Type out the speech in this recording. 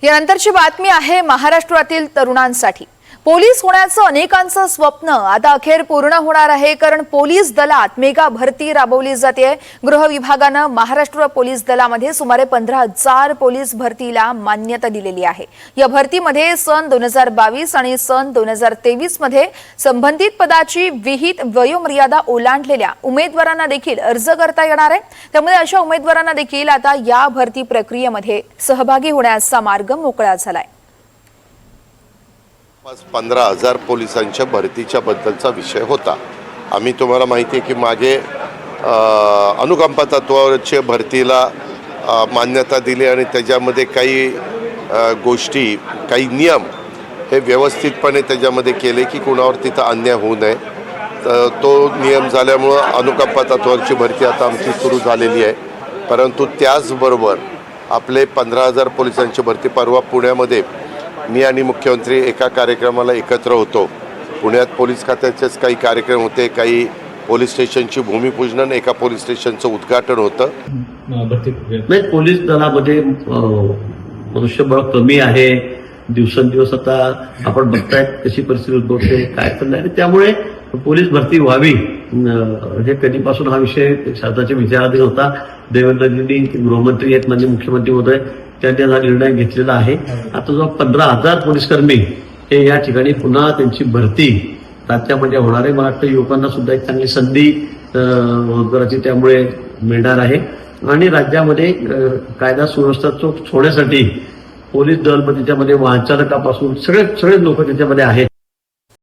यानंतरची बातमी आहे महाराष्ट्रातील तरुणांसाठी। पोलीस होण्याचं अनेकांचं स्वप्न आता अखेर पूर्ण होणार आहे, कारण पोलीस दलात मेगा भरती राबवली जाते। गृह विभागानं महाराष्ट्र पोलीस दलामध्ये सुमारे 15,000 पोलीस भरतीला मान्यता दिलेली आहे। या भरतीमध्ये सन 2022 आणि सन 2023 मध्ये संबंधित पदाची विहित वयोमर्यादा ओलांडलेल्या उमेदवारांना देखील अर्ज करता येणार आहे। त्यामुळे अशा उमेदवारांना देखील आता या भरती प्रक्रियेमध्ये सहभागी होण्याचा मार्ग मोकळा झालाय। 15,000 पोलिसांच्या भरतीच्या बद्दलचा विषय होता। आम्ही तुम्हाला माहिती आहे की मागे अनुकंपा तत्वावरच्या भरतीला मान्यता दिली आणि त्याच्यामध्ये काही गोष्टी, काही नियम हे व्यवस्थितपणे त्याच्यामध्ये केले की कुणावर तिथं अन्याय होऊ नये। तो नियम झाल्यामुळं अनुकंपा तत्वावरची भरती आता आमची सुरू झालेली आहे। परंतु त्याचबरोबर आपले 15,000 पोलिसांची भरती परवा पुण्यामध्ये मी आणि मुख्यमंत्री एका कार्यक्रमाला एकत्र होतो। पुण्यात पोलीस खात्याचेच काही कार्यक्रम होते, काही पोलीस स्टेशनची भूमिपूजन आणि एका पोलीस स्टेशनचं उद्घाटन होतं। पोलीस दलामध्ये मनुष्यबळ कमी आहे, दिवसेंदिवस आता आपण बघतायत कशी परिस्थिती उद्भवते, काय चाललंय, आणि त्यामुळे पोलीस भरती व्हावी हे कधीपासून हा विषय शासनाच्या विचाराधीन होता। देवेंद्रजींनी, गृहमंत्री आहेत म्हणजे मुख्यमंत्री महोदय, त्यांनी हा निर्णय घेतलेला आहे। आता जो 15,000 पोलीसकर्मी हे या ठिकाणी पुन्हा त्यांची भरती राज्यामध्ये होणार आहे। मला वाटतं युवकांना सुद्धा एक चांगली संधी रोजगाराची त्यामुळे मिळणार आहे आणि राज्यामध्ये कायदा सुव्यवस्था चोख ठेवण्यासाठी पोलीस दल त्याच्यामध्ये वाहनचालकापासून सगळे लोक त्याच्यामध्ये आहेत।